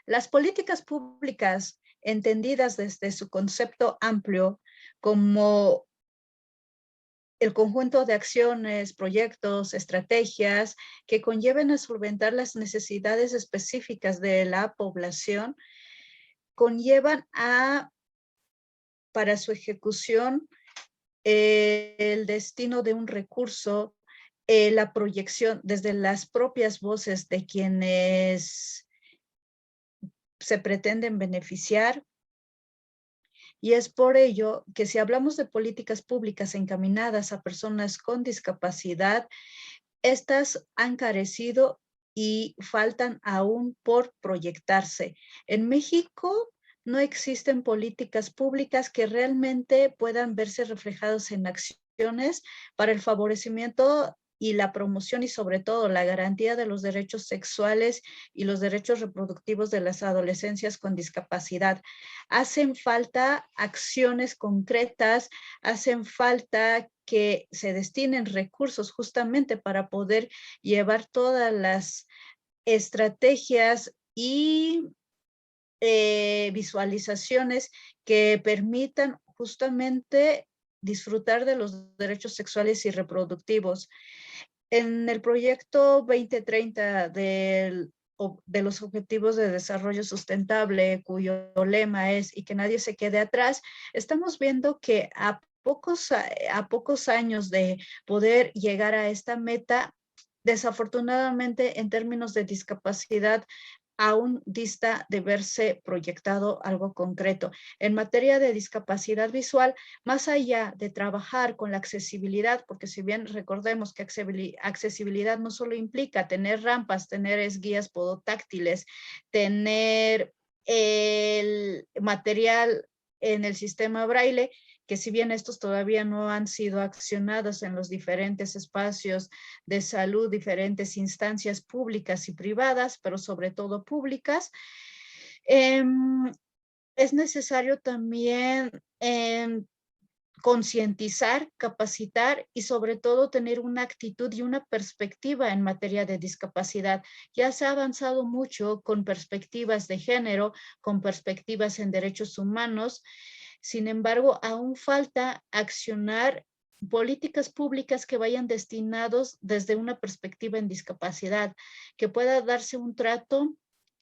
Las políticas públicas, entendidas desde su concepto amplio como el conjunto de acciones, proyectos, estrategias que conlleven a solventar las necesidades específicas de la población, conllevan para su ejecución, el destino de un recurso, la proyección desde las propias voces de quienes se pretenden beneficiar. Y es por ello que si hablamos de políticas públicas encaminadas a personas con discapacidad, estas han carecido y faltan aún por proyectarse. En México no existen políticas públicas que realmente puedan verse reflejadas en acciones para el favorecimiento y la promoción y sobre todo la garantía de los derechos sexuales y los derechos reproductivos de las adolescencias con discapacidad. Hacen falta acciones concretas, hacen falta que se destinen recursos justamente para poder llevar todas las estrategias y visualizaciones que permitan justamente disfrutar de los derechos sexuales y reproductivos. En el proyecto 2030 de los Objetivos de Desarrollo Sustentable, cuyo lema es "y que nadie se quede atrás", estamos viendo que a pocos años de poder llegar a esta meta, desafortunadamente en términos de discapacidad, aún dista de verse proyectado algo concreto. En materia de discapacidad visual, más allá de trabajar con la accesibilidad, porque si bien recordemos que accesibilidad no solo implica tener rampas, tener guías podotáctiles, tener el material en el sistema braille, que si bien estos todavía no han sido accionados en los diferentes espacios de salud, diferentes instancias públicas y privadas, pero sobre todo públicas, eh, es necesario también concientizar, capacitar y sobre todo tener una actitud y una perspectiva en materia de discapacidad. Ya se ha avanzado mucho con perspectivas de género, con perspectivas en derechos humanos. Sin embargo, aún falta accionar políticas públicas que vayan destinados desde una perspectiva en discapacidad, que pueda darse un trato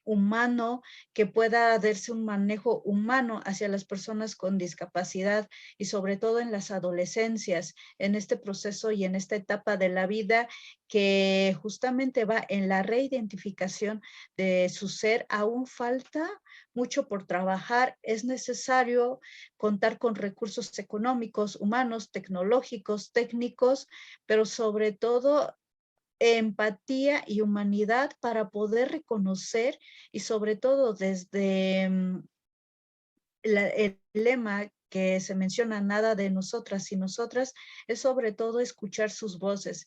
humano, que pueda darse un manejo humano hacia las personas con discapacidad y sobre todo en las adolescencias, en este proceso y en esta etapa de la vida que justamente va en la reidentificación de su ser. Aún falta mucho por trabajar. Es necesario contar con recursos económicos, humanos, tecnológicos, técnicos, pero sobre todo empatía y humanidad para poder reconocer y sobre todo desde el lema que se menciona, nada de nosotras y nosotras, es sobre todo escuchar sus voces.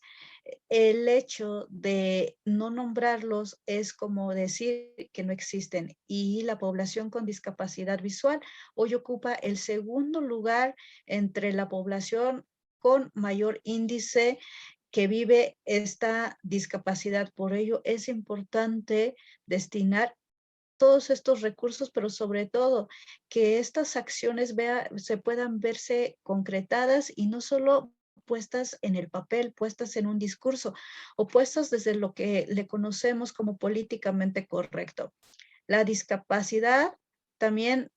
El hecho de no nombrarlos es como decir que no existen, y la población con discapacidad visual hoy ocupa el segundo lugar entre la población con mayor índice que vive esta discapacidad. Por ello es importante destinar todos estos recursos, pero sobre todo que estas acciones se puedan verse concretadas y no solo puestas en el papel, puestas en un discurso o puestas desde lo que le conocemos como políticamente correcto. La discapacidad también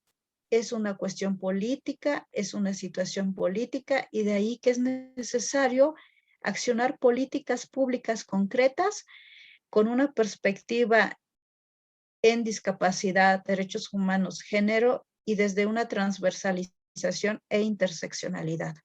es una cuestión política, es una situación política, y de ahí que es necesario accionar políticas públicas concretas con una perspectiva en discapacidad, derechos humanos, género y desde una transversalización e interseccionalidad.